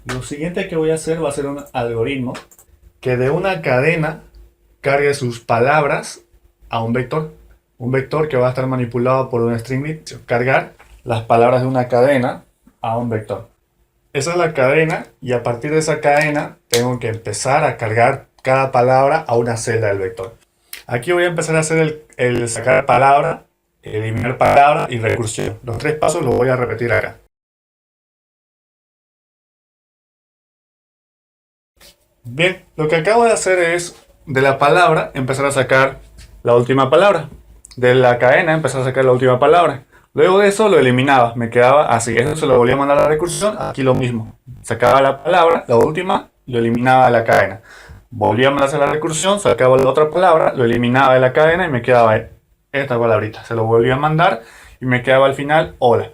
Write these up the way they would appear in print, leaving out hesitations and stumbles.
Lo siguiente que voy a hacer va a ser un algoritmo que de una cadena cargue sus palabras a un vector. Un vector que va a estar manipulado por un string list. Cargar las palabras de una cadena a un vector. Esa es la cadena y a partir de esa cadena tengo que empezar a cargar cada palabra a una celda del vector. Aquí voy a empezar a hacer el sacar palabra, eliminar palabra y recursión. Los tres pasos los voy a repetir acá. Bien, lo que acabo de hacer es de la palabra empezar a sacar la última palabra. De la cadena empezar a sacar la última palabra. Luego de eso lo eliminaba, me quedaba así. Eso se lo volvía a mandar a la recursión, aquí lo mismo. Sacaba la palabra, la última, lo eliminaba de la cadena. Volvía a mandarse a la recursión, sacaba la otra palabra, lo eliminaba de la cadena y me quedaba esta palabrita. Se lo volvía a mandar y me quedaba al final hola.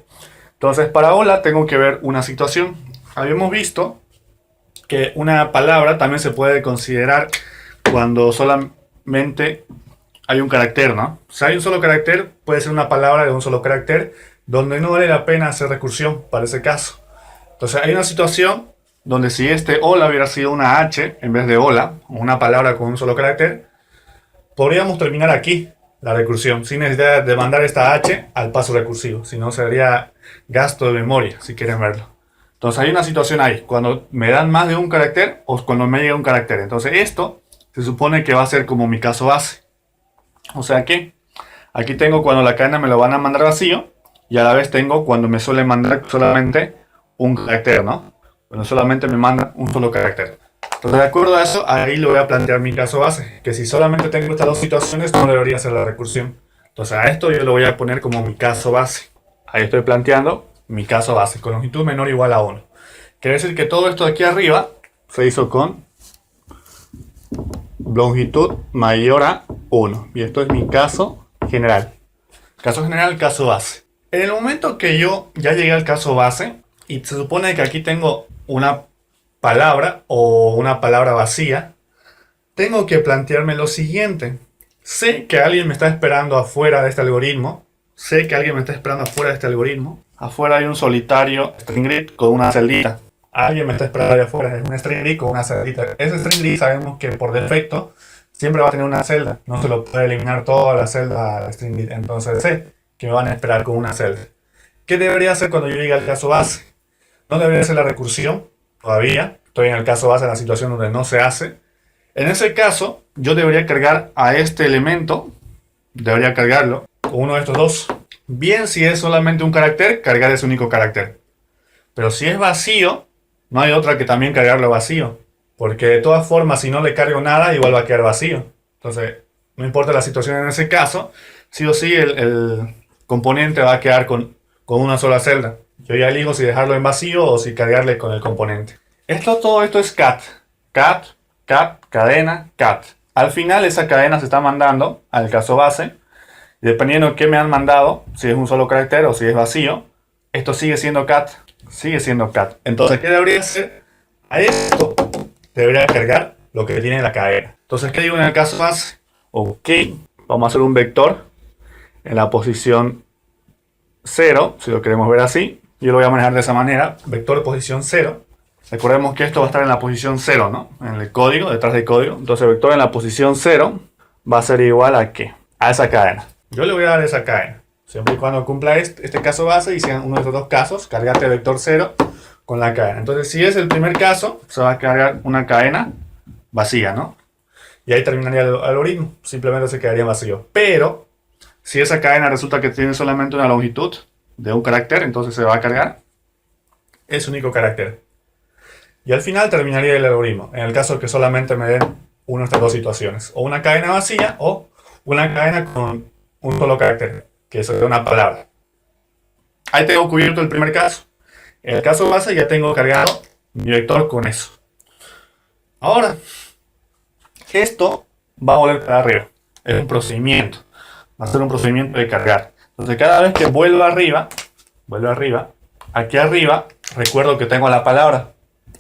Entonces para hola tengo que ver una situación. Habíamos visto que una palabra también se puede considerar cuando solamente hay un carácter, ¿no? Si hay un solo carácter, puede ser una palabra de un solo carácter, donde no vale la pena hacer recursión para ese caso. Entonces hay una situación donde si este hola hubiera sido una H en vez de hola, o una palabra con un solo carácter, podríamos terminar aquí la recursión, sin necesidad de mandar esta H al paso recursivo, si no sería gasto de memoria, si quieren verlo. Entonces hay una situación ahí, cuando me dan más de un carácter o cuando me llega un carácter. Entonces esto se supone que va a ser como mi caso base. O sea que aquí tengo cuando la cadena me lo van a mandar vacío y a la vez tengo cuando me suelen mandar solamente un carácter, ¿no? Cuando solamente me mandan un solo carácter. Entonces de acuerdo a eso, ahí le voy a plantear mi caso base, que si solamente tengo estas dos situaciones no debería hacer la recursión. Entonces a esto yo lo voy a poner como mi caso base. Ahí estoy planteando mi caso base, con longitud menor o igual a 1. Quiere decir que todo esto de aquí arriba se hizo con longitud mayor a 1. Y esto es mi caso general. Caso general, caso base. En el momento que yo ya llegué al caso base, y se supone que aquí tengo una palabra o una palabra vacía, tengo que plantearme lo siguiente. Sé que alguien me está esperando afuera de este algoritmo. Sé que alguien me está esperando afuera de este algoritmo. Afuera hay un solitario string grid con una celdita. Alguien me está esperando ahí afuera. Es un string grid con una celdita. Ese string grid sabemos que por defecto siempre va a tener una celda. No se lo puede eliminar toda la celda al string grid. Entonces sé que me van a esperar con una celda. ¿Qué debería hacer cuando yo llegue al caso base? No debería hacer la recursión todavía. Estoy en el caso base, en la situación donde no se hace. En ese caso, yo debería cargar a este elemento, debería cargarlo con uno de estos dos. Bien, si es solamente un carácter, cargar ese único carácter. Pero si es vacío, no hay otra que también cargarlo vacío. Porque de todas formas, si no le cargo nada, igual va a quedar vacío. Entonces, no importa la situación en ese caso, sí o sí el componente va a quedar con una sola celda. Yo ya elijo si dejarlo en vacío o si cargarle con el componente. Todo esto es cat. Cat, cat, cadena, cat. Al final esa cadena se está mandando al caso base. Y dependiendo de qué me han mandado, si es un solo carácter o si es vacío, esto sigue siendo cat. Sigue siendo cat. Entonces, ¿qué debería hacer? A esto debería cargar lo que tiene la cadena. Entonces, ¿qué digo en el caso base? Ok, vamos a hacer un vector en la posición 0, si lo queremos ver así. Yo lo voy a manejar de esa manera, vector posición 0. Recordemos que esto va a estar en la posición 0, ¿no? En el código, detrás del código. Entonces el vector en la posición 0 va a ser igual a ¿qué? A esa cadena. Yo le voy a dar esa cadena. Siempre y cuando cumpla este caso base y sean uno de estos dos casos, cargate el vector 0 con la cadena. Entonces si es el primer caso, se va a cargar una cadena vacía, ¿no? Y ahí terminaría el algoritmo. Simplemente se quedaría vacío. Pero si esa cadena resulta que tiene solamente una longitud de un carácter, entonces se va a cargar ese único carácter. Y al final terminaría el algoritmo, en el caso que solamente me den una de estas dos situaciones. O una cadena vacía o una cadena con un solo carácter, que es una palabra. Ahí tengo cubierto el primer caso. En el caso base ya tengo cargado mi vector con eso. Ahora, esto va a volver para arriba. Es un procedimiento. Va a ser un procedimiento de cargar. Entonces cada vez que vuelvo arriba, aquí arriba, recuerdo que tengo la palabra.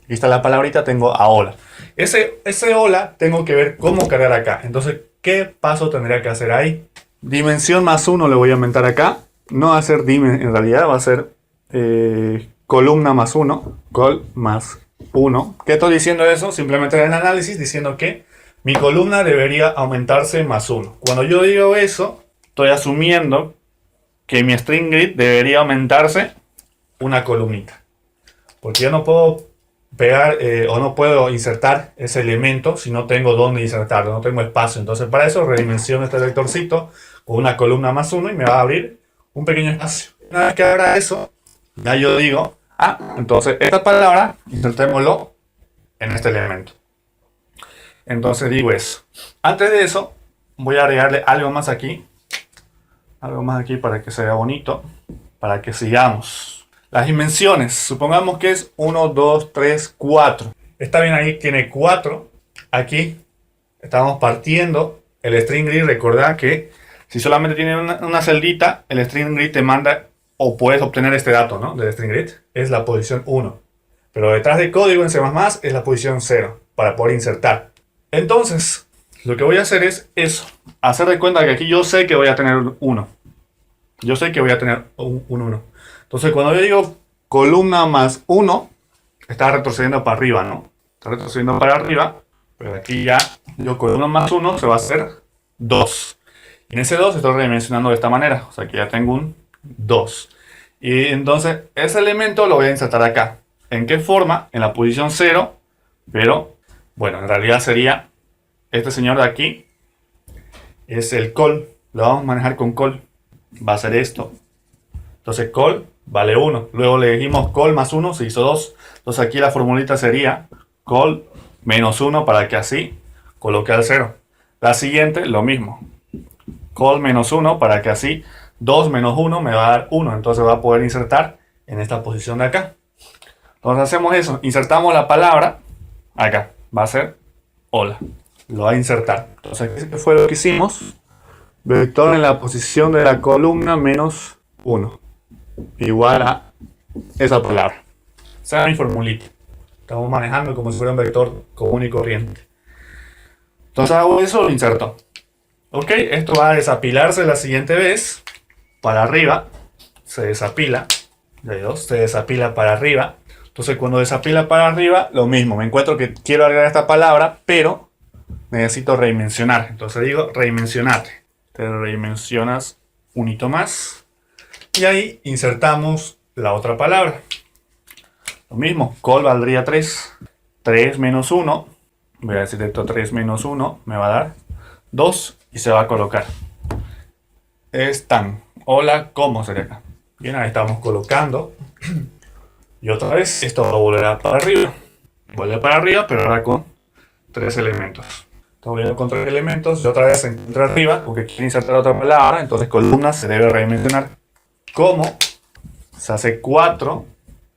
Aquí está la palabrita, tengo a hola. Ese hola tengo que ver cómo cargar acá. Entonces, ¿qué paso tendría que hacer ahí? Dimensión más 1 le voy a aumentar acá. No va a ser dim en realidad, va a ser columna más 1. Col más 1. ¿Qué estoy diciendo eso? Simplemente en el análisis diciendo que mi columna debería aumentarse más 1. Cuando yo digo eso, estoy asumiendo que mi string grid debería aumentarse una columnita. Porque yo no puedo pegar o no puedo insertar ese elemento si no tengo dónde insertarlo, no tengo espacio. Entonces para eso redimensiono este vectorcito con una columna más 1 y me va a abrir un pequeño espacio. Una vez que abra eso, ya yo digo, entonces esta palabra insertémoslo en este elemento. Entonces digo eso. Antes de eso, voy a agregarle algo más aquí. Algo más aquí para que se vea bonito. Para que sigamos. Las dimensiones. Supongamos que es 1, 2, 3, 4. Está bien ahí, tiene 4. Aquí estamos partiendo el string grid. Recordad que si solamente tiene una celdita, el string grid te manda o puedes obtener este dato, ¿no? Del string grid. Es la posición 1. Pero detrás del código en C++ es la posición 0 para poder insertar. Entonces, lo que voy a hacer es eso. Hacer de cuenta que aquí yo sé que voy a tener 1. Yo sé que voy a tener un 1. Entonces, cuando yo digo columna más 1, está retrocediendo para arriba, ¿no? Está retrocediendo para arriba. Pero aquí ya, yo columna más 1 se va a hacer 2. Y en ese 2 estoy redimensionando de esta manera. O sea que ya tengo un 2. Y entonces, ese elemento lo voy a insertar acá. ¿En qué forma? En la posición 0. Pero, bueno, en realidad sería este señor de aquí. Es el col. Lo vamos a manejar con col. Va a ser esto. Entonces col vale 1. Luego le dijimos col más 1, se hizo 2. Entonces aquí la formulita sería col menos 1 para que así coloque al 0. La siguiente, lo mismo. Col menos 1 para que así 2 menos 1 me va a dar 1. Entonces va a poder insertar en esta posición de acá. Entonces hacemos eso. Insertamos la palabra acá. Va a ser hola. Lo va a insertar. Entonces, ¿qué fue lo que hicimos? Vector en la posición de la columna menos 1. Igual a esa palabra. Esa es mi formulita. Estamos manejando como si fuera un vector común y corriente. Entonces hago eso, lo inserto. Ok, esto va a desapilarse la siguiente vez. Para arriba. Se desapila. Ya hay dos. Se desapila para arriba. Entonces cuando desapila para arriba, lo mismo. Me encuentro que quiero agregar esta palabra, pero necesito redimensionar. Entonces digo redimensionate. Te redimensionas un hito más. Y ahí insertamos la otra palabra. Lo mismo, col valdría 3. 3 menos 1. Voy a decir esto, 3 menos 1 me va a dar 2 y se va a colocar. Están. Hola, ¿cómo sería acá? Bien, ahí estamos colocando. Y otra vez, esto va a volver para arriba. Vuelve para arriba, pero ahora con 3 elementos. Estamos viendo con 3 elementos. Y otra vez se encuentra arriba porque quiere insertar otra palabra. Entonces columna se debe redimensionar. Como se hace 4,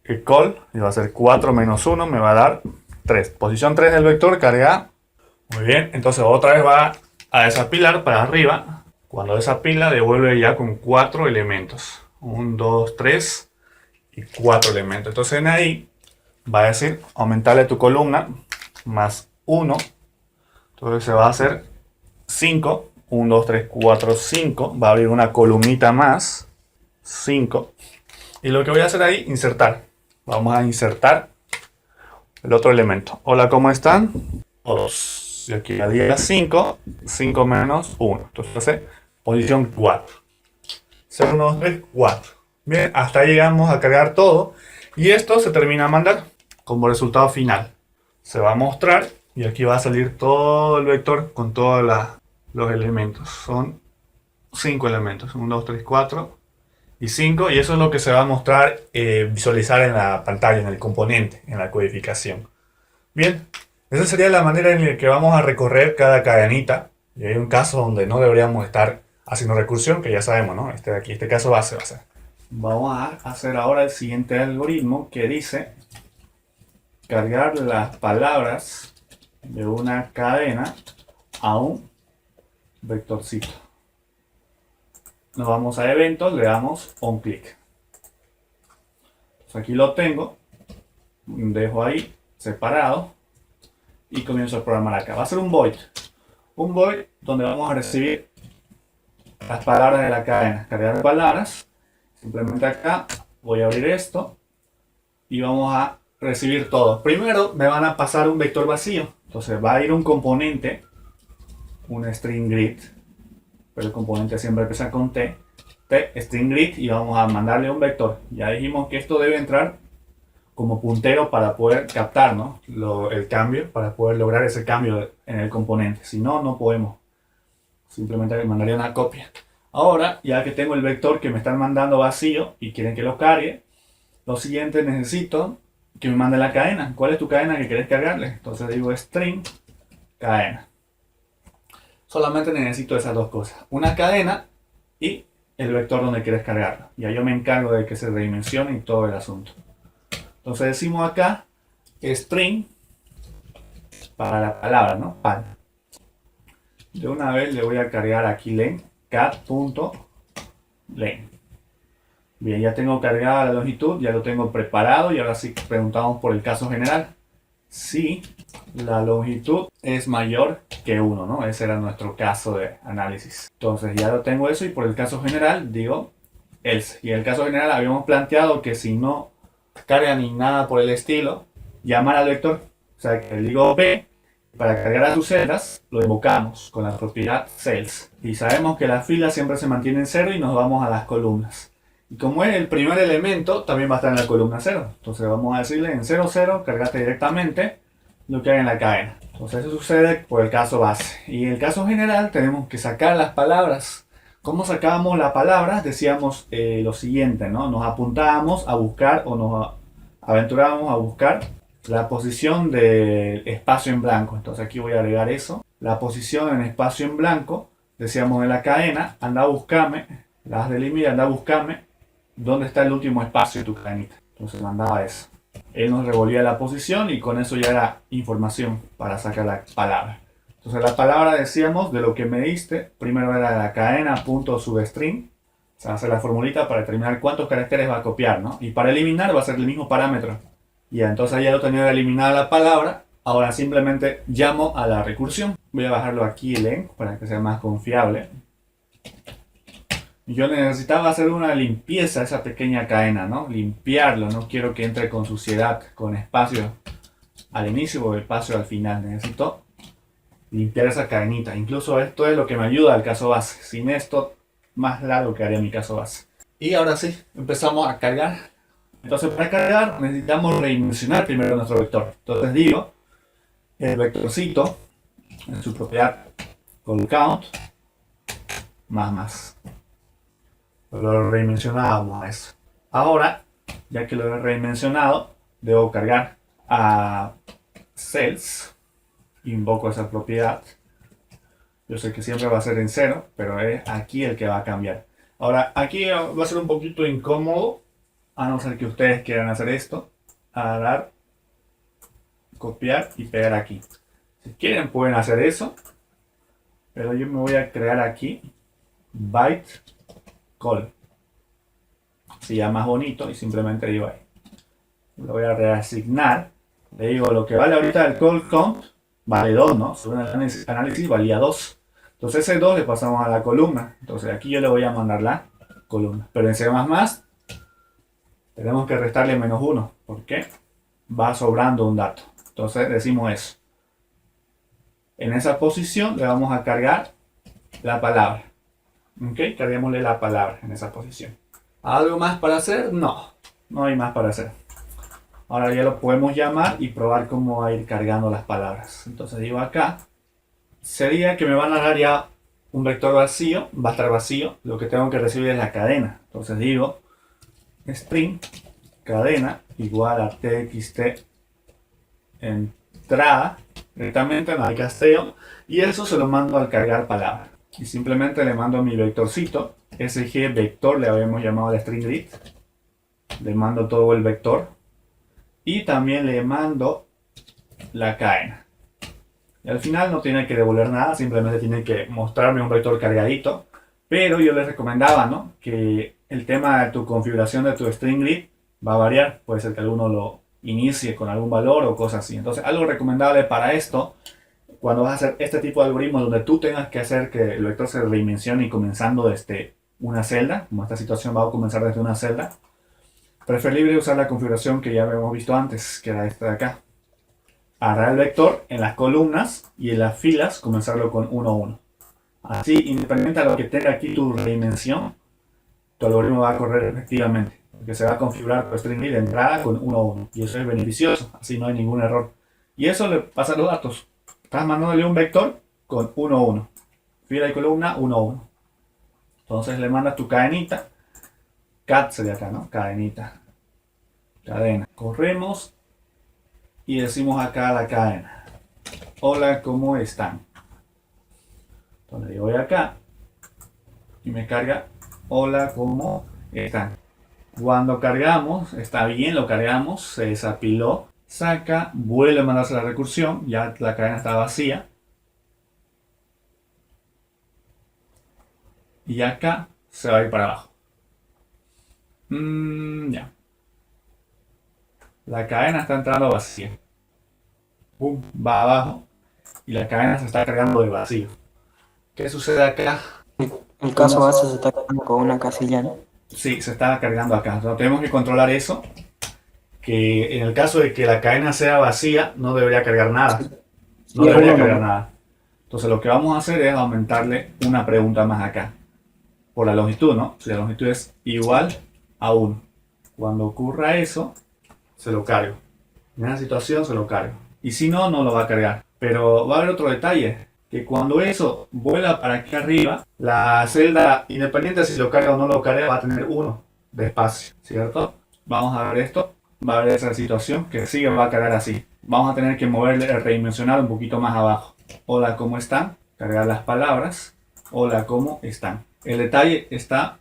el col, y va a ser 4 menos 1, me va a dar 3. Posición 3 del vector, carga. Muy bien, entonces otra vez va a desapilar para arriba. Cuando desapila, devuelve ya con 4 elementos. 1, 2, 3 y 4 elementos. Entonces en ahí va a decir aumentarle tu columna más 1. Entonces se va a hacer 5. 1, 2, 3, 4, 5. Va a abrir una columnita más. 5. Y lo que voy a hacer ahí, insertar. Vamos a insertar el otro elemento. Hola, ¿cómo están? 2. Y aquí haría 5. 5 menos 1. Entonces, posición 4. 0, 1, 2, 3, 4. Bien, hasta ahí llegamos a cargar todo. Y esto se termina a mandar como resultado final. Se va a mostrar y aquí va a salir todo el vector con todos los elementos. Son 5 elementos. 1, 2, 3, 4. Y 5, y eso es lo que se va a mostrar, visualizar en la pantalla, en el componente, en la codificación. Bien, esa sería la manera en la que vamos a recorrer cada cadenita. Y hay un caso donde no deberíamos estar haciendo recursión, que ya sabemos, ¿no? Este de aquí, este caso base va a ser. Vamos a hacer ahora el siguiente algoritmo que dice cargar las palabras de una cadena a un vectorcito. Nos vamos a eventos, le damos on clic. Pues aquí lo tengo, dejo ahí separado y comienzo a programar acá. Va a ser un void donde vamos a recibir las palabras de la cadena, cargar palabras. Simplemente acá voy a abrir esto y vamos a recibir todo. Primero me van a pasar un vector vacío. Entonces va a ir un componente, un string greet, pero el componente siempre empieza con t, string greet, y vamos a mandarle un vector. Ya dijimos que esto debe entrar como puntero para poder captar, ¿no? El cambio, para poder lograr ese cambio en el componente. Si no, no podemos. Simplemente le mandaría una copia. Ahora, ya que tengo el vector que me están mandando vacío y quieren que lo cargue, lo siguiente necesito que me mande la cadena. ¿Cuál es tu cadena que querés cargarle? Entonces digo string cadena. Solamente necesito esas dos cosas. Una cadena y el vector donde quieres cargarlo. Ya yo me encargo de que se redimensione y todo el asunto. Entonces decimos acá string para la palabra, ¿no? Para. De una vez le voy a cargar aquí len, cat.len. Bien, ya tengo cargada la longitud, ya lo tengo preparado y ahora sí preguntamos por el caso general. Si la longitud es mayor que 1, ¿no? Ese era nuestro caso de análisis. Entonces ya lo tengo eso y por el caso general digo else. Y en el caso general habíamos planteado que si no carga ni nada por el estilo, llamar al vector. O sea que le digo p, para cargar a tus celdas lo invocamos con la propiedad cells. Y sabemos que la fila siempre se mantiene en 0 y nos vamos a las columnas. Y como es el primer elemento, también va a estar en la columna 0. Entonces vamos a decirle en 0, 0, cargate directamente lo que hay en la cadena. Entonces eso sucede por el caso base. Y en el caso general tenemos que sacar las palabras. ¿Cómo sacábamos las palabras? Decíamos lo siguiente, ¿no? Nos apuntábamos a buscar o nos aventurábamos a buscar la posición del espacio en blanco. Entonces aquí voy a agregar eso. La posición en espacio en blanco, decíamos en la cadena, anda a buscarme, las delimita, anda a buscarme dónde está el último espacio de tu cadenita. Entonces mandaba eso. Él nos revolvía la posición y con eso ya era información para sacar la palabra. Entonces la palabra decíamos de lo que me diste, primero era la cadena.substring. O sea, hacer la formulita para determinar cuántos caracteres va a copiar, ¿no? Y para eliminar va a ser el mismo parámetro. Ya, entonces ya lo tenía eliminada la palabra. Ahora simplemente llamo a la recursión. Voy a bajarlo aquí len para que sea más confiable. Yo necesitaba hacer una limpieza a esa pequeña cadena, ¿no? Limpiarlo, no quiero que entre con suciedad, con espacio al inicio o espacio al final. Necesito limpiar esa cadenita. Incluso esto es lo que me ayuda al caso base. Sin esto, más largo quedaría mi caso base. Y ahora sí, empezamos a cargar. Entonces para cargar necesitamos redimensionar primero nuestro vector. Entonces digo, el vectorcito, en su propiedad, call count, más. Lo redimensionábamos a eso. Ahora, ya que lo he redimensionado, debo cargar a cells. Invoco esa propiedad. Yo sé que siempre va a ser en 0, pero es aquí el que va a cambiar. Ahora, aquí va a ser un poquito incómodo, a no ser que ustedes quieran hacer esto. Dar, copiar y pegar aquí. Si quieren pueden hacer eso, pero yo me voy a crear aquí byte call. Se llama más bonito y simplemente digo ahí. Lo voy a reasignar. Le digo lo que vale ahorita el call count vale 2, ¿no? Según el análisis valía 2. Entonces ese 2 le pasamos a la columna. Entonces aquí yo le voy a mandar la columna. Pero en C++ tenemos que restarle -1 porque va sobrando un dato. Entonces decimos eso. En esa posición le vamos a cargar la palabra. ¿Ok? Carguémosle la palabra en esa posición. ¿Algo más para hacer? No, no hay más para hacer. Ahora ya lo podemos llamar y probar cómo va a ir cargando las palabras. Entonces digo acá, sería que me van a dar ya un vector vacío, va a estar vacío. Lo que tengo que recibir es la cadena. Entonces digo, string cadena igual a txt entrada, directamente no hay casteo, y eso se lo mando al cargar palabra. Y simplemente le mando mi vectorcito, sg vector le habíamos llamado al string read, le mando todo el vector y también le mando la cadena. Y al final no tiene que devolver nada, simplemente tiene que mostrarme un vector cargadito, pero yo les recomendaba, ¿no?, que el tema de tu configuración de tu string read va a variar, puede ser que alguno lo inicie con algún valor o cosas así. Entonces algo recomendable para esto, cuando vas a hacer este tipo de algoritmos donde tú tengas que hacer que el vector se redimensione y comenzando desde una celda, como esta situación va a comenzar desde una celda, Preferible usar la configuración que ya habíamos visto antes, que era esta de acá. Agarrar el vector en las columnas y en las filas comenzarlo con 1, 1. Así, independientemente de lo que tenga aquí tu redimensión, tu algoritmo va a correr efectivamente. Porque se va a configurar tu string de entrada con 1, 1. Y eso es beneficioso, así no hay ningún error. Y eso le pasa a los datos. Estás mandándole un vector con 1, 1. Fila y columna 1, 1. Entonces le mandas tu cadenita. Cat sería acá, ¿no? Cadenita. Cadena. Corremos y decimos acá a la cadena. Hola, ¿cómo están? Entonces yo voy acá y me carga hola, ¿cómo están? Cuando cargamos, está bien, lo cargamos, se desapiló, saca, vuelve a mandarse la recursión, ya la cadena está vacía. Y acá se va a ir para abajo. Ya. La cadena está entrando vacía. Pum, va abajo. Y la cadena se está cargando de vacío. ¿Qué sucede acá? El caso base se está quedando con una casilla, ¿no? Sí, se está cargando acá. Entonces, tenemos que controlar eso. Que en el caso de que la cadena sea vacía, no debería cargar nada. No Sí, es debería uno cargar nomás. nada. Entonces lo que vamos a hacer es aumentarle una pregunta más acá. Por la longitud, ¿no? Si la longitud es igual a 1. Cuando ocurra eso, se lo cargo. En esa situación se lo cargo. Y si no, no lo va a cargar. Pero va a haber otro detalle. Que cuando eso vuela para aquí arriba, la celda, independiente si lo carga o no lo carga, va a tener 1 de espacio. ¿Cierto? Vamos a ver esto. Va a haber esa situación que sigue va a cargar así. Vamos a tener que moverle el redimensional un poquito más abajo. Hola, ¿cómo están? Cargar las palabras. Hola, ¿cómo están? El detalle está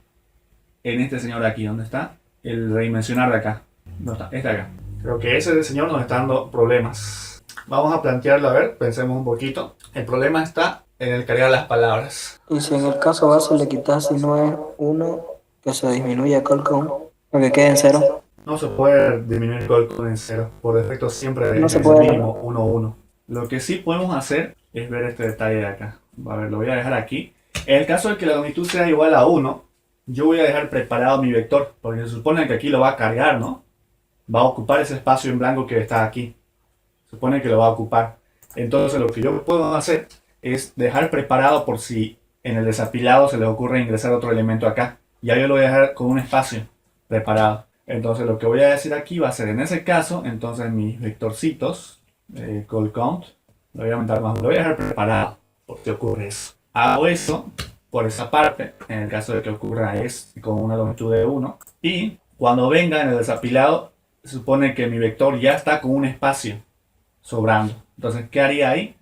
en este señor de aquí. ¿Dónde está? El redimensionar de acá. ¿Dónde está? Este de acá. Creo que ese señor nos está dando problemas. Vamos a plantearlo, a ver, pensemos un poquito. El problema está en el cargar las palabras. Y si en el caso base le quitas si no es uno, que se disminuye el call count, o que quede en cero. No se puede disminuir el call count en cero. Por defecto siempre No es se el puede. mínimo 1, 1. Lo que sí podemos hacer es ver este detalle de acá. A ver, lo voy a dejar aquí. En el caso de que la longitud sea igual a 1, yo voy a dejar preparado mi vector. Porque se supone que aquí lo va a cargar, ¿no? Va a ocupar ese espacio en blanco que está aquí. Se supone que lo va a ocupar. Entonces lo que yo puedo hacer es dejar preparado por si en el desapilado se les ocurre ingresar otro elemento acá. Ya yo lo voy a dejar con un espacio preparado. Entonces lo que voy a decir aquí va a ser en ese caso, entonces mis vectorcitos, call count, lo voy a aumentar más, lo voy a dejar preparado por si ocurre eso. Hago eso por esa parte, en el caso de que ocurra es con una longitud de 1. Y cuando venga en el desapilado, se supone que mi vector ya está con un espacio sobrando. Entonces, ¿qué haría ahí?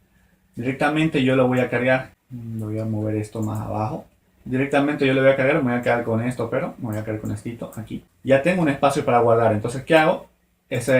Directamente yo lo voy a cargar. Lo voy a mover esto más abajo. Directamente yo le voy a cargar, me voy a quedar con esto, pero me voy a quedar con esto aquí. Ya tengo un espacio para guardar. Entonces, ¿qué hago? Esa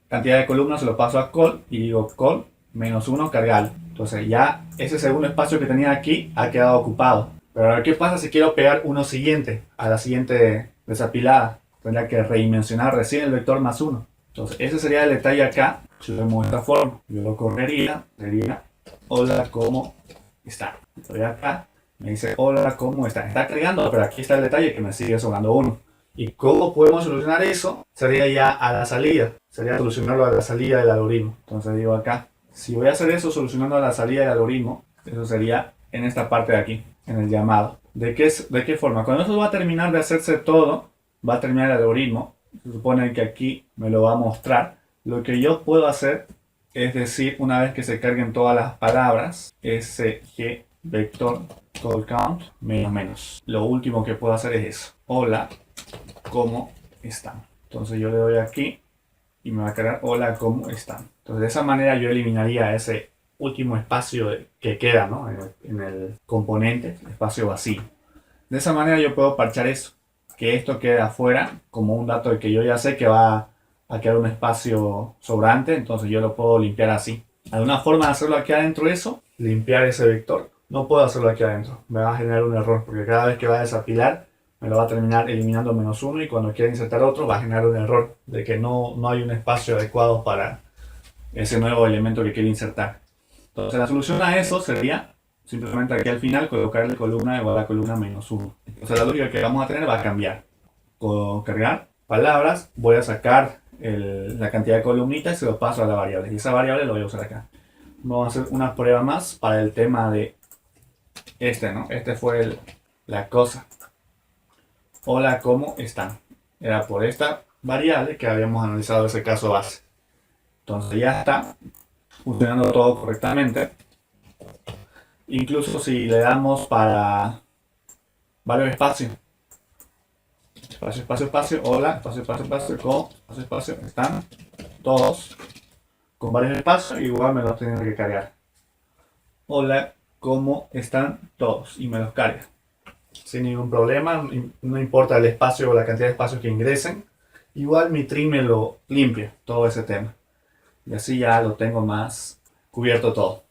cantidad de columnas se lo paso a call y digo call menos 1 cargar. Entonces ya ese segundo espacio que tenía aquí ha quedado ocupado. Pero ahora, ¿qué pasa si quiero pegar uno siguiente a la siguiente desapilada? Tendría que redimensionar recién el vector más 1. Entonces, ese sería el detalle acá. Si lo vemos de esta forma, yo lo correría, sería hola, ¿cómo está? Estoy acá, me dice hola, ¿cómo está? Está cargando, pero aquí está el detalle que me sigue sobrando 1. ¿Y cómo podemos solucionar eso? Sería ya a la salida. Sería solucionarlo a la salida del algoritmo. Entonces digo acá, si voy a hacer eso solucionando a la salida del algoritmo, eso sería en esta parte de aquí, en el llamado. ¿De qué forma? Cuando eso va a terminar de hacerse todo, va a terminar el algoritmo. Se supone que aquí me lo va a mostrar. Lo que yo puedo hacer es decir, una vez que se carguen todas las palabras, sg vector call count menos menos. Lo último que puedo hacer es eso. Hola, ¿cómo están? Entonces yo le doy aquí y me va a cargar hola, ¿cómo están? Entonces de esa manera yo eliminaría ese último espacio que queda, ¿no? en el componente, espacio vacío. De esa manera yo puedo parchar eso, que esto quede afuera como un dato de que yo ya sé que va a quedar un espacio sobrante, entonces yo lo puedo limpiar así. ¿Alguna forma de hacerlo aquí adentro eso? Limpiar ese vector. No puedo hacerlo aquí adentro, me va a generar un error, porque cada vez que va a desapilar, me lo va a terminar eliminando menos 1 y cuando quiera insertar otro va a generar un error de que no hay un espacio adecuado para ese nuevo elemento que quiere insertar. Entonces la solución a eso sería simplemente aquí al final colocarle columna igual a columna menos 1. Entonces la lógica que vamos a tener va a cambiar. Cargar palabras, voy a sacar la cantidad de columnitas y se lo paso a la variable. Y esa variable lo voy a usar acá. Vamos a hacer una prueba más para el tema de ¿no? Este fue la cosa. Hola, ¿cómo están? Era por esta variable que habíamos analizado ese caso base. Entonces ya está funcionando todo correctamente. Incluso si le damos para varios espacios. Espacio, espacio, espacio, hola, espacio, espacio, espacio, con, espacio, espacio, están todos con varios espacios, igual me los tienen que cargar. Hola, ¿cómo están todos? Y me los carga. Sin ningún problema, no importa el espacio o la cantidad de espacios que ingresen. Igual mi tree me lo limpia, todo ese tema. Y así ya lo tengo más cubierto todo.